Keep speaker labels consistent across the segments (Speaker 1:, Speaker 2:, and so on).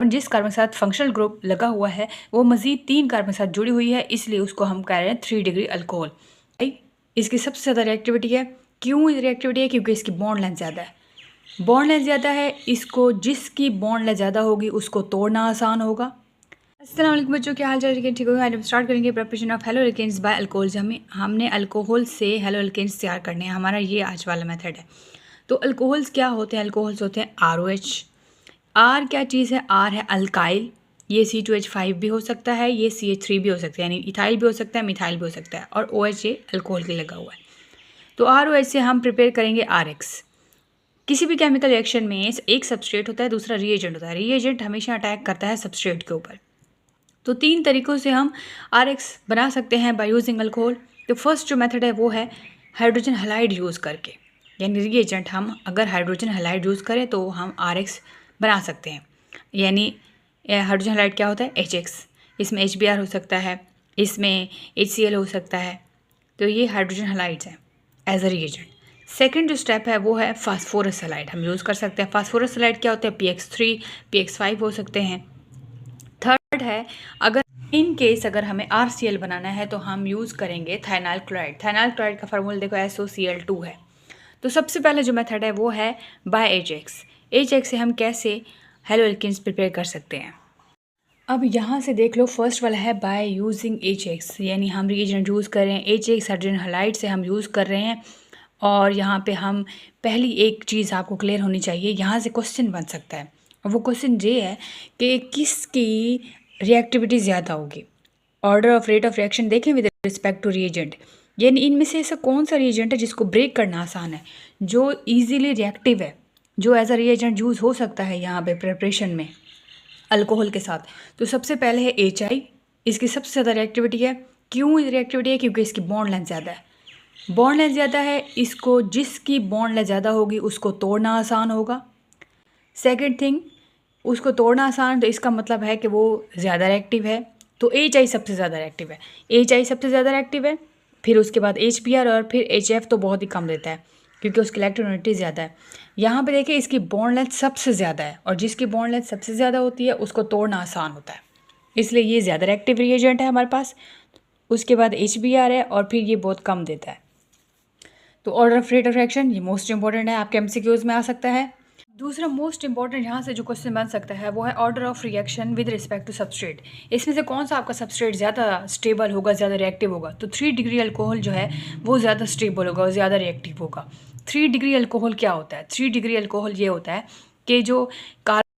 Speaker 1: जिस कार्बन के साथ फंक्शनल ग्रुप लगा हुआ है वो मज़ीद 3 कार्बन के साथ जुड़ी हुई है, इसलिए उसको हम कह रहे हैं 3 डिग्री अल्कोहल। इसकी सबसे ज़्यादा रिएक्टिविटी है। क्यों रिएक्टिविटी है? क्योंकि इसकी बॉन्ड लेंथ ज़्यादा है। बॉन्ड लेंथ ज़्यादा है, इसको जिसकी बॉन्ड लेंथ ज़्यादा होगी उसको तोड़ना आसान होगा। अस्सलाम वालेकुम बच्चों, क्या हाल चाल है? ठीक होगा। आज हम स्टार्ट करेंगे preparation of haloalkanes by alcohols. हमने अल्कोहल से हेलो एल्केन्स तैयार करने हैं, हमारा ये आज वाला मेथड है। तो अल्कोहल्स क्या होते हैं? अल्कोहल्स होते हैं ROH। आर क्या चीज़ है? आर है अल्काइल। ये C2H5 भी हो सकता है, ये CH3 भी हो सकता है, यानी इथाइल भी हो सकता है, मिथाइल भी हो सकता है, और OH ये अल्कोहल के लगा हुआ है। तो ROH से हम प्रिपेयर करेंगे RX। किसी भी केमिकल रिएक्शन में एक सबस्ट्रेट होता है, दूसरा रिएजेंट होता है। रिएजेंट हमेशा अटैक करता है सबस्ट्रेट के ऊपर। तो 3 तरीक़ों से हम RX बना सकते हैं बाय यूजिंग अल्कोहल। तो फर्स्ट जो मेथड है वो है हाइड्रोजन हैलाइड यूज़ करके, यानी रिएजेंट हम अगर हाइड्रोजन हैलाइड यूज़ करें तो हम RX बना सकते हैं। यानी हाइड्रोजन हैलाइड क्या होता है? HX। इसमें HBr हो सकता है, इसमें HCl हो सकता है। तो ये हाइड्रोजन हैलाइड्स हैं एज अ रिएजेंट। सेकंड जो स्टेप है वो है फास्फोरस हैलाइड, हम यूज़ कर सकते हैं। फास्फोरस हैलाइड क्या होते हैं? PX3, PX5 हो सकते हैं। थर्ड है अगर इन केस अगर हमें RCl बनाना है तो हम यूज़ करेंगे थाइनाइल क्लोराइड। थाइनाइल क्लोराइड का फार्मूला देखो SOCl2 है। तो सबसे पहले जो मेथड है वो है बाय HX। HX से हम कैसे हेलो एल्केन्स प्रिपेयर कर सकते हैं? अब यहाँ से देख लो, फर्स्ट वाला है बाय यूजिंग HX, यानी हम रिएजेंट यूज़ कर रहे हैं HX हाइड्रोजन हैलाइड से हम यूज़ कर रहे हैं। और यहाँ पे हम पहली एक चीज़ आपको क्लियर होनी चाहिए, यहाँ से क्वेश्चन बन सकता है। और वो क्वेश्चन ये है कि किसकी रिएक्टिविटी ज़्यादा होगी। Order of rate of reaction देखें विद रिस्पेक्ट टू रिएजेंट, यानी इनमें से ऐसा कौन सा रिएजेंट है जिसको ब्रेक करना आसान है, जो ईजीली रिएक्टिव है, जो एज अ रिएजेंट यूज़ हो सकता है यहाँ पे प्रिपरेशन में अल्कोहल के साथ। तो सबसे पहले है HI। इसकी सबसे ज़्यादा रिएक्टिविटी है। क्यों रिएक्टिविटी है? क्योंकि इसकी बॉन्ड लेंथ ज़्यादा है। बॉन्ड लेंथ ज़्यादा है, इसको जिसकी बॉन्ड लेंथ ज़्यादा होगी उसको तोड़ना आसान होगा। सेकंड थिंग, उसको तोड़ना आसान, तो इसका मतलब है कि वो ज़्यादा रिएक्टिव है। तो HI सबसे ज़्यादा रिएक्टिव है। HI सबसे ज़्यादा रिएक्टिव है, फिर उसके बाद HBr, और फिर HF तो बहुत ही कम देता है क्योंकि उसकी इलेक्ट्रॉनिटी ज़्यादा है। यहाँ पे देखिए इसकी बॉन्ड लेंथ सबसे ज़्यादा है, और जिसकी बॉन्ड लेंथ सबसे ज़्यादा होती है उसको तोड़ना आसान होता है, इसलिए ये ज़्यादा रिएक्टिव रिएजेंट है हमारे पास। उसके बाद HBr है, और फिर ये बहुत कम देता है। तो order of rate of reaction ये मोस्ट इंपॉर्टेंट है, आपके MCQs में आ सकता है। दूसरा मोस्ट इंपॉर्टेंट यहाँ से जो क्वेश्चन बन सकता है वो है order of reaction with respect to substrate. इसमें से कौन सा आपका सबस्ट्रेट ज़्यादा स्टेबल होगा, ज़्यादा रिएक्टिव होगा? तो 3 डिग्री अल्कोहल जो है वो ज़्यादा स्टेबल होगा और ज़्यादा रिएक्टिव होगा। 3 डिग्री अल्कोहल क्या होता है? 3 डिग्री अल्कोहल ये होता है कि जो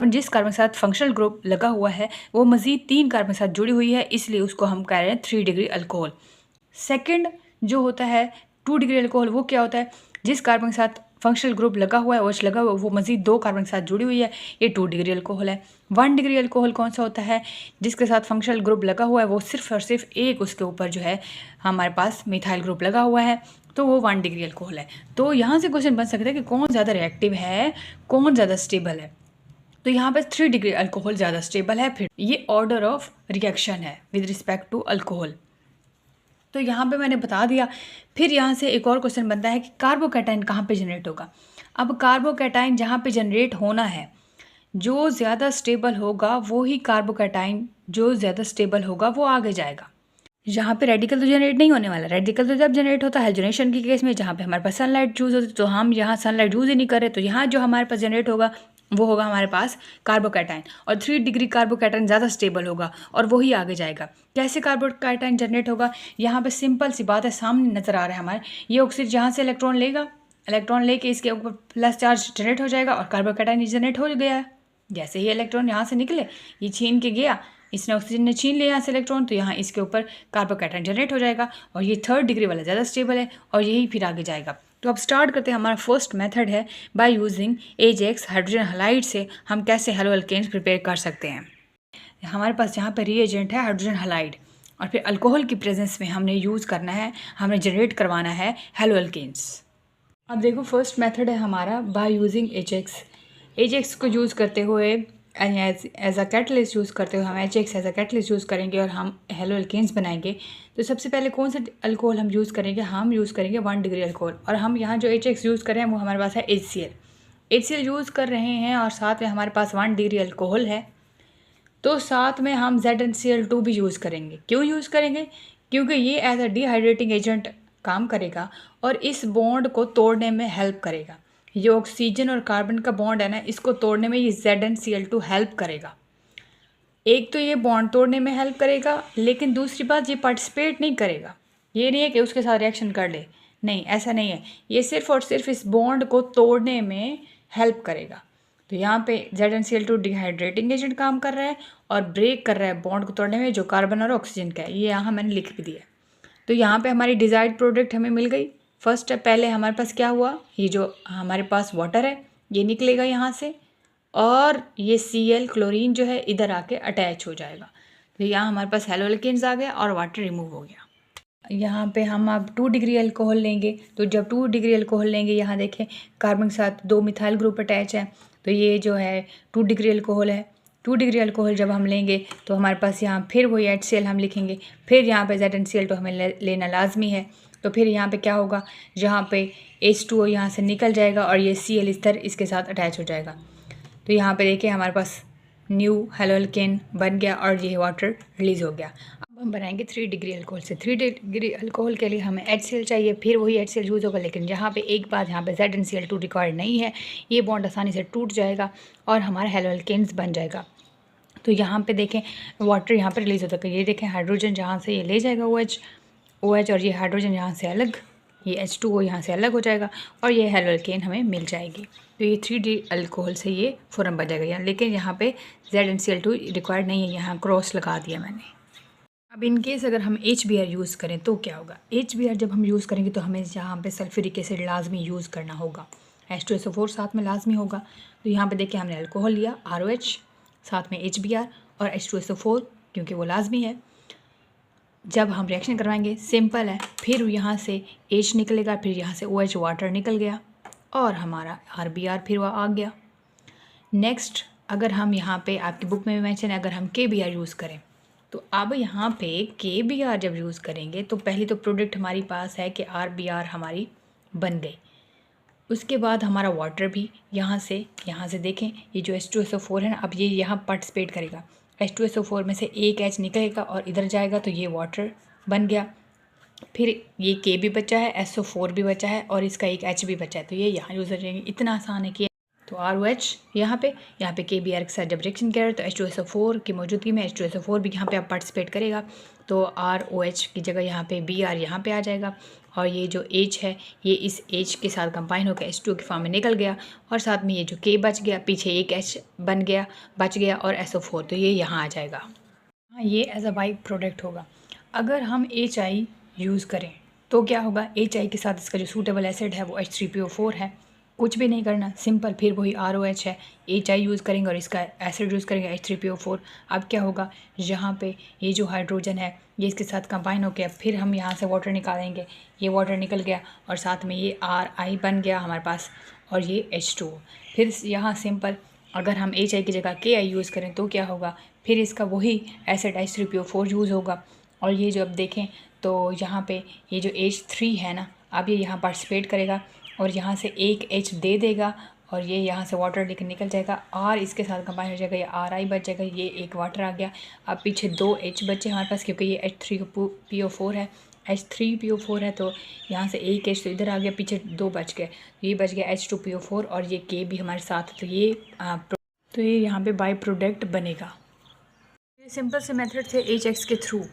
Speaker 1: जिस कार्बन के साथ फंक्शनल ग्रुप लगा हुआ है वो मज़ीद 3 कार्बन के साथ जुड़ी हुई है, इसलिए उसको हम कह रहे हैं 3 डिग्री अल्कोहल। सेकेंड जो होता है 2 डिग्री अल्कोहल, वो क्या होता है? जिस कार्बन के साथ फंक्शनल ग्रुप लगा हुआ है, OH लगा हुआ है, वो मज़ीद 2 कार्बन के साथ जुड़ी हुई है, ये 2 डिग्री अल्कोहल है। 1 डिग्री अल्कोहल कौन सा होता है? जिसके साथ फंक्शनल ग्रुप लगा हुआ है वो सिर्फ और सिर्फ एक उसके ऊपर जो है हमारे पास मिथाइल ग्रुप लगा हुआ है, तो वो 1 डिग्री अल्कोहल है। तो यहाँ से क्वेश्चन बन सकता है कि कौन ज़्यादा रिएक्टिव है, कौन ज़्यादा स्टेबल है? तो यहाँ पर 3 डिग्री अल्कोहल ज़्यादा स्टेबल है। फिर ये ऑर्डर ऑफ रिएक्शन है विद रिस्पेक्ट टू अल्कोहल। तो यहाँ पे मैंने बता दिया। फिर यहाँ से एक और क्वेश्चन बनता है कि कार्बोकैटाइन कहाँ पे जनरेट होगा। अब कार्बोकैटाइन जहाँ पे जनरेट होना है, जो ज़्यादा स्टेबल होगा वो ही कार्बोकैटाइन जो ज़्यादा स्टेबल होगा वो आगे जाएगा। यहाँ पे रेडिकल तो जनरेट नहीं होने वाला। रेडिकल तो जब जनरेट होता है हाइड्रोजनेशन के केस में, जहाँ पे हमारे पास सनलाइट यूज़ होती है, तो हम यहाँ सनलाइट यूज़ ही नहीं कर रहे, तो यहाँ जो हमारे पास जनरेट होगा वो होगा हमारे पास कार्बोकैटाइन, और 3 डिग्री कार्बोकैटाइन ज़्यादा स्टेबल होगा और वही आगे जाएगा। कैसे कार्बोकैटाइन जनरेट होगा? यहाँ पे सिंपल सी बात है, सामने नज़र आ रहा है हमारे, ये ऑक्सीजन जहाँ से इलेक्ट्रॉन लेगा, इलेक्ट्रॉन लेके इसके ऊपर प्लस चार्ज जनरेट हो जाएगा और कार्बोकैटाइन जनरेट हो गया है। जैसे ही इलेक्ट्रॉन यहाँ से निकले, ये छीन के गया, इसने ऑक्सीजन ने छीन लिया यहाँ से इलेक्ट्रॉन, तो यहाँ इसके ऊपर कार्बोकैटाइन जनरेट हो जाएगा, और ये 3rd डिग्री वाला ज़्यादा स्टेबल है और यही फिर आगे जाएगा। तो अब स्टार्ट करते हैं। हमारा फर्स्ट मेथड है by using HX hydrogen halide से हम कैसे हेलो एल्केन्स प्रिपेयर कर सकते हैं। हमारे पास यहाँ पर रिएजेंट है हाइड्रोजन हैलाइड, और फिर अल्कोहल की प्रेजेंस में हमने यूज़ करना है, हमने जनरेट करवाना है हेलो एल्केन्स। अब देखो फर्स्ट मेथड है हमारा बाय यूजिंग HX। HX को यूज़ करते हुए एज अ कैटलिस्ट यूज़ करते हुए हम HX as a catalyst use करेंगे और हम हेलो एल्केन्स बनाएंगे। तो सबसे पहले कौन सा अल्कोहल हम यूज़ करेंगे? हम यूज़ करेंगे 1 डिग्री अल्कोहल, और हम यहाँ जो HX यूज़ कर रहे हैं वो हमारे पास है HCl यूज़ कर रहे हैं, और साथ में हमारे पास 1 डिग्री अल्कोहल है। तो साथ में हम ZnCl2 भी यूज़ करेंगे। क्यों यूज़ करेंगे? क्योंकि ये एज अ डिहाइड्रेटिंग एजेंट काम करेगा और इस बॉन्ड को तोड़ने में हेल्प करेगा। ये ऑक्सीजन और कार्बन का बॉन्ड है ना, इसको तोड़ने में ये ZnCl2 हेल्प करेगा। एक तो ये बॉन्ड तोड़ने में हेल्प करेगा, लेकिन दूसरी बात ये पार्टिसिपेट नहीं करेगा। ये नहीं है कि उसके साथ रिएक्शन कर ले, नहीं, ऐसा नहीं है। ये सिर्फ और सिर्फ इस बॉन्ड को तोड़ने में हेल्प करेगा। तो यहाँ पे ZnCl2 डिहाइड्रेटिंग एजेंट काम कर रहा है और ब्रेक कर रहा है बॉन्ड को तोड़ने में, जो कार्बन और ऑक्सीजन का है। ये यहाँ मैंने लिख भी दिया। तो यहाँ पे हमारी डिज़ायर्ड प्रोडक्ट हमें मिल गई। फर्स्ट स्टेप पहले हमारे पास क्या हुआ, ये जो हमारे पास वाटर है ये निकलेगा यहाँ से, और ये Cl क्लोरीन जो है इधर आके अटैच हो जाएगा। तो यहाँ हमारे पास हेलोल्केन्स आ गया और वाटर रिमूव हो गया। यहाँ पे हम अब 2 डिग्री अल्कोहल लेंगे। तो जब 2 डिग्री अल्कोहल लेंगे, यहाँ देखें कार्बन के साथ 2 मिथाइल ग्रुप अटैच है, तो ये जो है 2 डिग्री अल्कोहल है। 2 डिग्री अल्कोहल जब हम लेंगे तो हमारे पास यहाँ फिर वही HCl हम लिखेंगे, फिर यहाँ पे ZnCl2 हमें लेना लाजमी है। तो फिर यहाँ पे क्या होगा, जहाँ पे H2O यहाँ से निकल जाएगा और ये Cl इस तरह इसके साथ अटैच हो जाएगा। तो यहाँ पे देखिए हमारे पास न्यू हेलोल्केन बन गया और ये वाटर रिलीज़ हो गया। अब हम बनाएंगे 3 डिग्री अल्कोहल से। 3 डिग्री अल्कोहल के लिए हमें HCl चाहिए, फिर वही HCl यूज़ होगा, लेकिन यहाँ पे एक बात, यहाँ पे ZnCl2 रिक्वायर्ड नहीं है। ये बॉन्ड आसानी से टूट जाएगा और हमारा हेलोल्केन्स बन जाएगा। तो यहाँ पे देखें वाटर यहाँ पे रिलीज़ होता है। ये देखें हाइड्रोजन जहाँ से ये ले जाएगा OH और ये हाइड्रोजन यहाँ से अलग, ये H2O यहाँ से अलग हो जाएगा और ये हेलोल्केन हमें मिल जाएगी। तो ये 3D अल्कोहल से ये फॉर्म बन जाएगा यहाँ, लेकिन यहाँ पे ZnCl2 रिक्वायर्ड नहीं है, यहाँ क्रॉस लगा दिया मैंने। अब इन केस अगर हम HBr यूज़ करें तो क्या होगा, HBr जब हम यूज़ करेंगे तो हमें यहाँ पे सल्फ्यूरिक एसिड लाजमी यूज़ करना होगा, H2SO4 साथ में लाजमी होगा। तो यहाँ पे देखिए हमने अल्कोहल लिया ROH, साथ में HBr और H2SO4 क्योंकि वो लाजमी है। जब हम रिएक्शन करवाएंगे सिंपल है, फिर यहाँ से H निकलेगा, फिर यहाँ से OH वाटर निकल गया और हमारा RBr फिर वह आ गया। नेक्स्ट अगर हम यहाँ पे आपकी बुक में भी मेंशन है, अगर हम KBr यूज़ करें तो अब यहाँ पे KBr जब यूज़ करेंगे तो पहली तो प्रोडक्ट हमारी पास है कि RBr हमारी बन गई। उसके बाद हमारा वाटर भी यहाँ से देखें ये जो H2SO4 है ना, अब ये यहाँ पार्टिसिपेट करेगा। H2SO4 में से एक H निकलेगा और इधर जाएगा तो ये वाटर बन गया। फिर ये K भी बचा है, SO4 भी बचा है और इसका एक H भी बचा है, तो ये यहाँ यूज़ करेंगे। इतना आसान है कि तो ROH यहाँ पे KBr के साथ जब रिएक्शन कर रहे हैं तो H2SO4 की मौजूदगी में H2SO4 भी यहाँ पे अब पार्टिसिपेट करेगा, तो ROH की जगह यहाँ पे Br यहाँ पे आ जाएगा और ये जो H है ये इस H के साथ कंबाइन होकर H2 के फॉर्म में निकल गया और साथ में ये जो K बच गया, पीछे एक H बच गया और SO4, तो ये यहाँ आ जाएगा। हाँ, ये एज अ बाई प्रोडक्ट होगा। अगर हम HI यूज़ करें तो क्या होगा, HI के साथ इसका जो सूटेबल एसिड है वो H3PO4 है। कुछ भी नहीं करना, सिंपल फिर वही ROH है, HI यूज़ करेंगे और इसका एसिड यूज़ करेंगे H3PO4। अब क्या होगा, यहाँ पे ये जो हाइड्रोजन है ये इसके साथ कंबाइन हो गया, फिर हम यहाँ से वाटर निकालेंगे, ये वाटर निकल गया और साथ में ये RI बन गया हमारे पास और ये H2O। फिर यहाँ सिंपल अगर हम HI की जगह KI यूज़ करें तो क्या होगा, फिर इसका वही एसिड H3PO4 यूज़ होगा और ये जो अब देखें तो यहाँ पे ये जो H3 है ना, अब ये यहाँ पार्टिसिपेट करेगा और यहाँ से एक H दे देगा और ये यहाँ से वाटर लेकर निकल जाएगा और इसके साथ कंबाइन हो जाएगा, ये RI बच जाएगा, ये एक वाटर आ गया। अब पीछे 2 H बचे हमारे पास क्योंकि ये H3PO4 है, H3PO4 है, तो यहाँ से एक H तो इधर आ गया, पीछे 2 बच गए, ये बच गया H2PO4 और ये K भी हमारे साथ, तो ये यहाँ पे बाई प्रोडक्ट बनेगा। ये सिंपल से मेथड थे HX के थ्रू।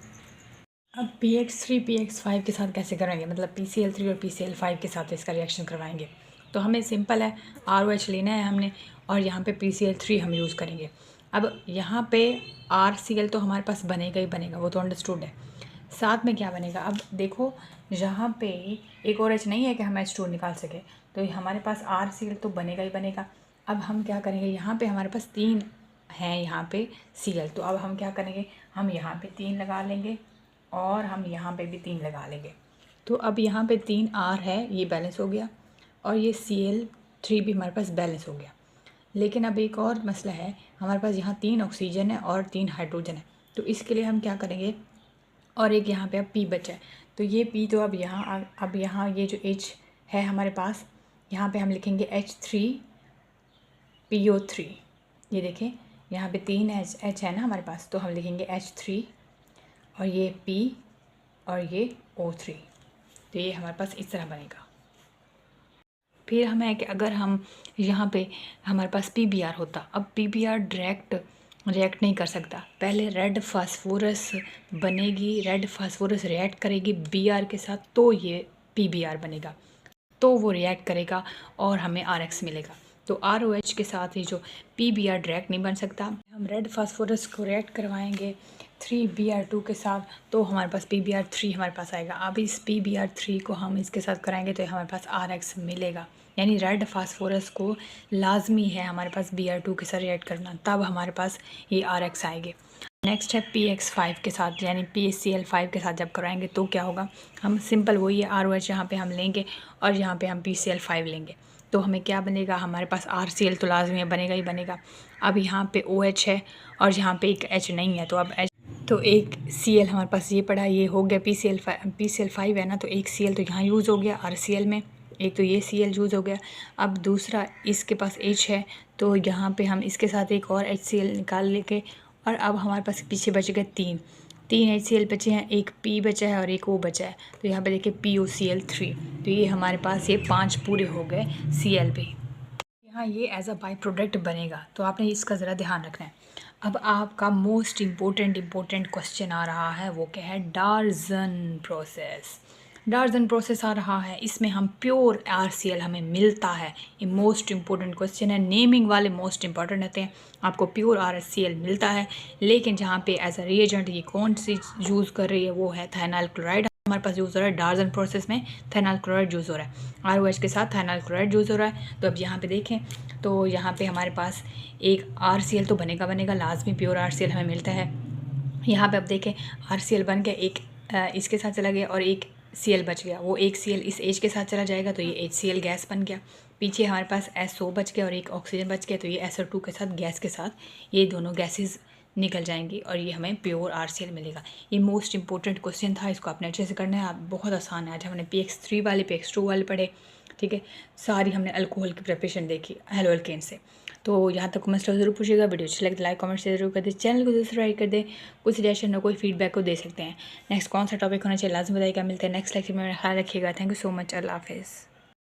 Speaker 1: अब PX3 PX5 के साथ कैसे करेंगे, मतलब PCl3 और PCl5 के साथ इसका रिएक्शन करवाएंगे। तो हमें सिंपल है ROH लेना है हमने और यहाँ पे PCl3 हम यूज़ करेंगे। अब यहाँ पे RCl तो हमारे पास बनेगा ही बनेगा, वो तो अंडरस्टूड है। साथ में क्या बनेगा, अब देखो यहाँ पे एक और H नहीं है कि हम H2 निकाल सके, तो हमारे पास RCl तो बनेगा ही बनेगा। अब हम क्या करेंगे, यहाँ पे हमारे पास 3 हैं यहाँ पे Cl, तो अब हम क्या करेंगे, हम यहाँ पे 3 लगा लेंगे और हम यहाँ पे भी 3 लगा लेंगे। तो अब यहाँ पे 3 R है, ये बैलेंस हो गया और ये Cl3 भी हमारे पास बैलेंस हो गया। लेकिन अब एक और मसला है, हमारे पास यहाँ 3 ऑक्सीजन है और 3 हाइड्रोजन है, तो इसके लिए हम क्या करेंगे, और एक यहाँ पे अब P बचा है, तो ये P तो अब यहाँ ये जो H है हमारे पास, यहाँ पे हम लिखेंगे H3PO3। ये देखें यहाँ पे 3 H है ना हमारे पास, तो हम लिखेंगे H3 और ये P और ये O3। तो ये हमारे पास इस तरह बनेगा। फिर हमें कि अगर हम यहाँ पे हमारे पास PBr होता, अब PBr डायरेक्ट रिएक्ट नहीं कर सकता, पहले रेड फास्फोरस बनेगी, रेड फास्फोरस रिएक्ट करेगी Br के साथ, तो ये PBr बनेगा, तो वो रिएक्ट करेगा और हमें RX मिलेगा। तो ROH के साथ ही जो PBr डायरेक्ट नहीं बन सकता, हम रेड फास्फोरस को रिएक्ट करवाएंगे 3Br2 के साथ, तो हमारे पास PBr3 हमारे पास आएगा। अब इस PBr3 को हम इसके साथ कराएंगे तो हमारे पास RX मिलेगा, यानी रेड फास्फोरस को लाजमी है हमारे पास Br2 के साथ रिएक्ट करना, तब हमारे पास ये RX आएंगे। नेक्स्ट है PX5 के साथ, यानी PCl5 के साथ जब कराएंगे तो क्या होगा, हम सिंपल वही है ROH यहाँ पे हम लेंगे और यहाँ पे हम PCl5 लेंगे, तो हमें क्या बनेगा, हमारे पास RCl तो लाजमी बनेगा ही बनेगा। अब यहाँ पे OH है और यहाँ पे एक H नहीं है, तो अब H, तो एक Cl हमारे पास ये पड़ा, ये हो गया PCl5 है ना, तो एक Cl तो यहाँ यूज़ हो गया RCl में, एक तो ये Cl यूज़ हो गया। अब दूसरा इसके पास H है, तो यहाँ पे हम इसके साथ एक और HCl निकाल लेके, और अब हमारे पास पीछे बच गए तीन HCl बचे हैं, एक P बचा है और एक O बचा है, तो यहाँ पे देखिए POCl3, तो ये हमारे पास ये 5 पूरे हो गए Cl पे। यहाँ ये एज अ बाई प्रोडक्ट बनेगा, तो आपने इसका ज़रा ध्यान रखना है। अब आपका मोस्ट इम्पोर्टेंट क्वेश्चन आ रहा है, वो क्या है, डार्जन प्रोसेस आ रहा है। इसमें हम प्योर RCl हमें मिलता है, ये मोस्ट इम्पोर्टेंट क्वेश्चन है। नेमिंग वाले मोस्ट इम्पॉर्टेंट होते हैं, आपको प्योर RCl मिलता है, लेकिन जहाँ पे एज अ रिएजेंट ये कौन सी यूज़ कर रही है, वो है थाइनाइल क्लोराइड हमारे पास यूज़ हो रहा है। डार्जन प्रोसेस में थाइनाइल क्लोराइड यूज़ हो रहा है, ROH के साथ थाइनाइल क्लोराइड यूज़ हो रहा है। तो अब यहाँ पे देखें, तो यहाँ पे हमारे पास एक RCl तो बनेगा लाजमी, प्योर RCl हमें मिलता है। यहाँ पे अब देखें RCl बन गया, एक इसके साथ चला गया और एक Cl बच गया, वो एक Cl इस H के साथ चला जाएगा तो ये HCl गैस बन गया। पीछे हमारे पास SO बच गया और एक ऑक्सीजन बच गया, तो ये SO2 के साथ गैस के साथ ये दोनों गैसेस निकल जाएंगी और ये हमें प्योर RCl मिलेगा। ये मोस्ट इंपॉर्टेंट क्वेश्चन था, इसको आपने अच्छे से करना है। आप बहुत आसान है। आज हमने PX3 वाले PX2 वाले पढ़े, ठीक है, सारी हमने अल्कोहल की प्रिपरेशन देखी हेलो एल्केन से। तो यहाँ तक कमेंट्स ज़रूर पूछिएगा, वीडियो अच्छी लगे तो लाइक कमेंट से जरूर कर दें, चैनल को सब्सक्राइब कर दें, कोई सजेशन हो कोई फीडबैक को दे सकते हैं। नेक्स्ट कौन सा टॉपिक होना चाहिए लाजमी बताइएगा। मिलते हैं नेक्स्ट लेक्चर में, ख्याल रखिएगा। थैंक यू सो मच, अल्लाह हाफिज़।